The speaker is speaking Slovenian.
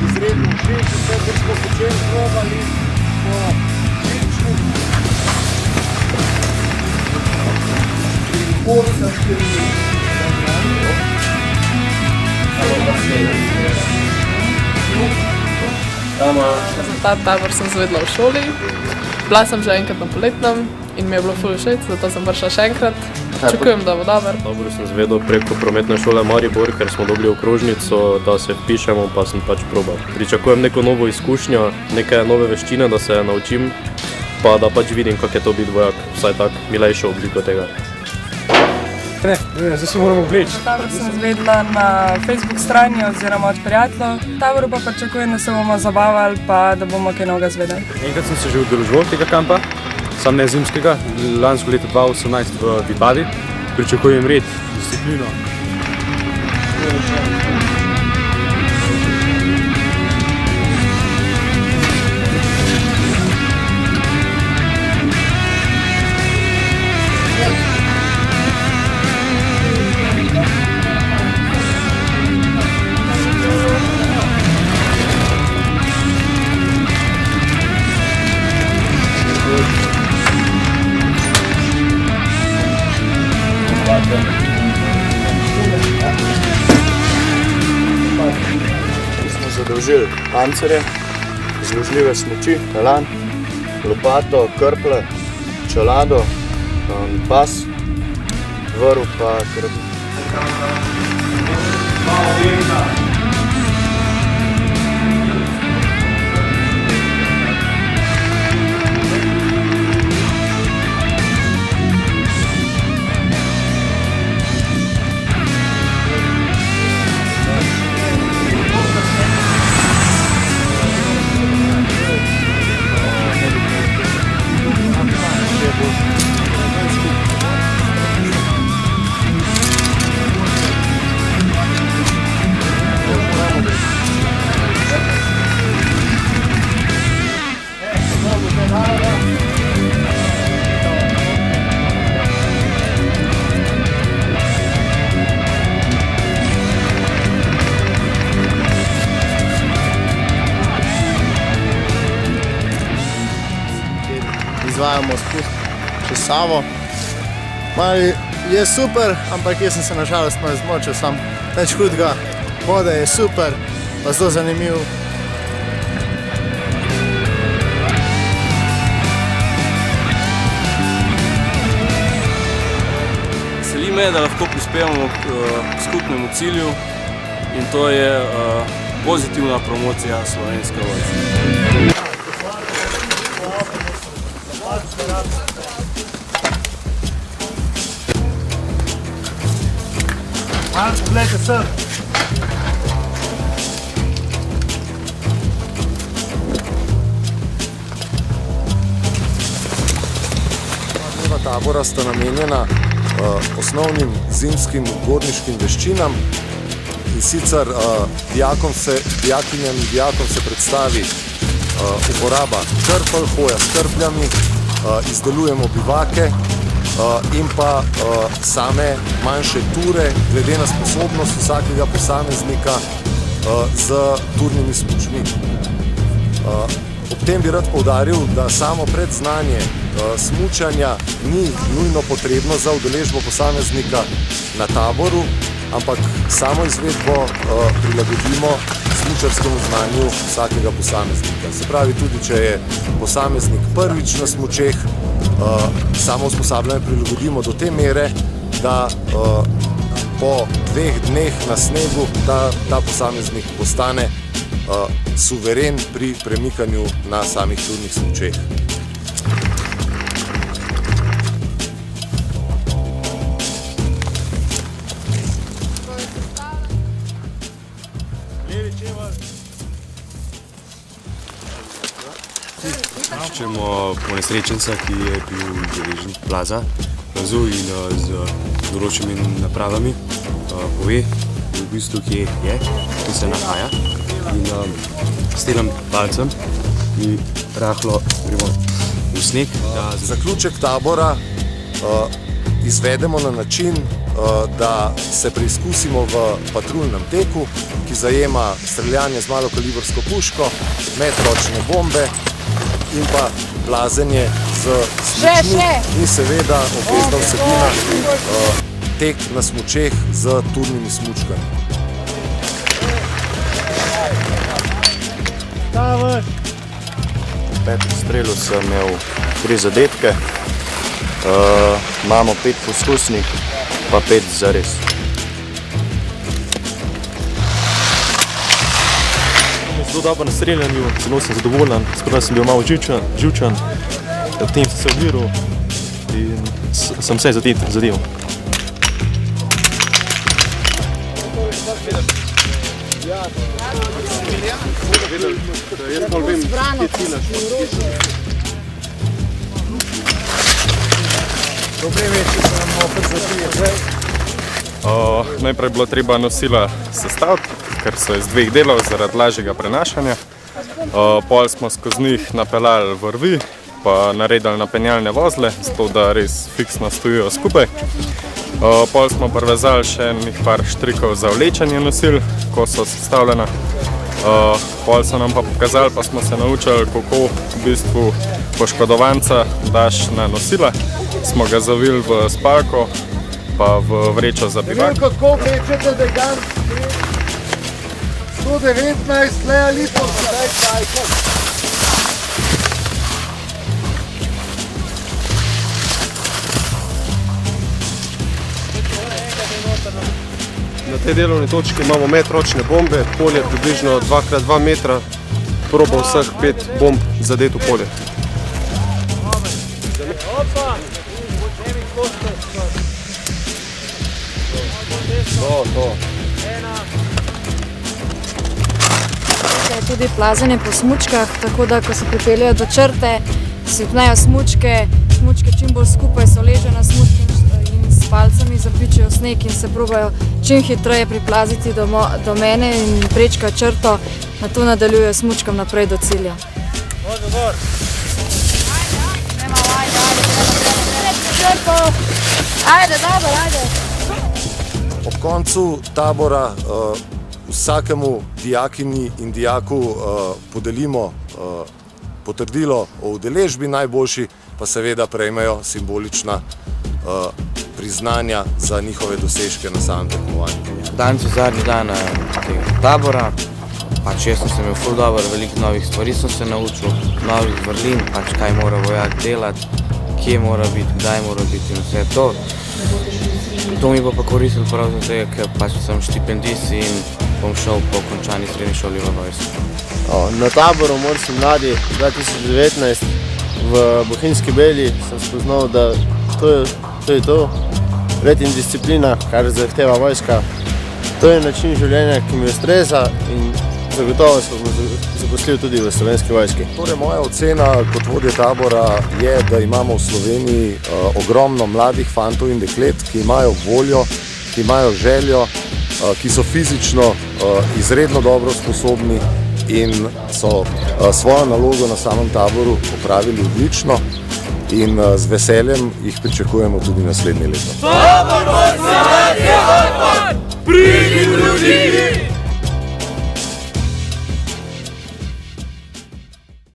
izredno všeč, vse, kar smo počeli, probali po žičnih porcah, kjer Ta tabor sem zvedla v šoli. Bila sem že enkrat na poletnem in mi je bilo ful všeč, zato sem prišla še enkrat. Čakujem, da bo dober. Dobro sem zvedel preko prometne šole Maribor, ker smo dobili okrožnico, da se vpišemo, pa sem pač probal. Pričakujem neko novo izkušnjo, neke nove veščine, da se naučim, pa da pač vidim, kak je to biti vojak, vsaj tak milejšo obliko tega. Zdaj se moramo obleči. Tabor sem zvedla na Facebook strani oziroma od prijateljev. Taboru pa pričakujem, da se bomo zabavali pa da bomo kaj novega zvedeli. Enkrat sem se že udeležil tega kampa, sam ne zimskega, lansko leto 2018 v Vipavi. Pričakujem red, disciplino. smo zadolžili pancerje, zložljive smuči, elan, lopato, krple, čelado, pas, vrv pa karabin. Izvajamo spust čez Savo. Je super, ampak jaz sem se nažalost malo zmočil, sam nič hudega. Voda je super, pa zelo zanimiv. Veseli me, da lahko prispevamo k skupnemu cilju in to je pozitivna promocija Slovenske vojske. Poglejte sem. Dneva tabora sta namenjena osnovnim zimskim gorniškim veščinam in sicer dijakinjam in dijakom se predstavi uporaba krpelj, hoja s krpljami, izdelujemo bivake in pa same manjše ture glede na sposobnost vsakega posameznika z turnimi smučmi. Ob tem bi rad poudaril, da samo predznanje smučanja ni nujno potrebno za udeležbo posameznika na taboru, ampak samo izvedbo prilagodimo smučarskemu znanju vsakega posameznika. Se pravi, tudi če je posameznik prvič na smučeh, samo usposabljanje prilagodimo do te mere, da po 2 dneh na snegu ta posameznik postane suveren pri premikanju na samih turnih smučeh. Iščemo ponesrečenca, ki je bil deležen plazu in z določenimi napravami pove v bistvu, kje je, kje se nahaja. In s tem palcem mi rahlo gremo v sneg. Zaključek tabora izvedemo na način, da se preizkusimo v patruljnem teku, ki zajema streljanje z malokalibrsko puško, metročne bombe in pa plazenje z smučmi in seveda obvezna vsebina tek na smučeh z turnimi smučkami. V petem strelu sem imel 3 zadetke, imamo 5 poskusnih, pa 5 zares. Zelo dobro na streljanju, zelo sem zadovoljen, sprva sem bil malo živčen, potem sem se odviral in sem vse zadeval. Najprej je bilo treba nosila sestaviti, ker so iz 2 delov zaradi lažjega prenašanja. Pol smo skozi njih napeljali vrvi, pa naredili napenjalne vozle, zato da res fiksno stojijo skupaj. Pol smo prevezali še par štrikov za vlečanje nosil, ko so sestavljena. Pol so nam pa pokazali, pa smo se naučili, kako v bistvu poškodovanca daš na nosila. Smo ga zavili v spalko, pa v vrečo za bivak. Kako vlečete degan? 119 leja litrov, sedaj spalko. Na tej delovni točki imamo metročne bombe, polje približno 2x2 metra, probo vseh 5 bomb zadeti v polje. Tudi plazenje po smučkah, tako da ko se pripeljejo do črte, si vpnejo smučke čim bolj skupaj, se uležejo na smučki in s palcami zapičijo sneg in se probajo čim hitreje priplaziti do mene in prečka črto, nato nadaljujejo smučkom naprej do cilja. Ob koncu tabora vsakemu dijakinji in dijaku podelimo potrdilo o udeležbi, najboljši pa seveda prejmejo simbolična priznanja za njihove dosežke na samem tekmovanju. Danes je zadnji dan tega tabora, pač jaz sem se imel ful dobro, veliko novih stvari sem se naučil, novih vrlin, pač kaj mora vojak delati, kje mora biti, kdaj mora biti in vse to. To mi bo pa koristilo prav za tega, ker pač sem štipendist in bom šel po končani srednji šoli v vojsko. Na taboru Morsi mladi 2019 v Bohinjski Beli sem spoznal, da to je to, red in disciplina, kar zahteva vojska. To je način življenja, ki mi ustreza in zagotovo se bom zaposlil tudi v Slovenski vojski. Torej, moja ocena kot vodje tabora je, da imamo v Sloveniji ogromno mladih fantov in deklet, ki imajo voljo, ki imajo željo, ki so fizično izredno dobro sposobni in so svojo nalogo na samem taboru opravili odlično in z veseljem jih pričakujemo tudi naslednje leto. Tabor Morsi mladi je vrhun! Pridi družini!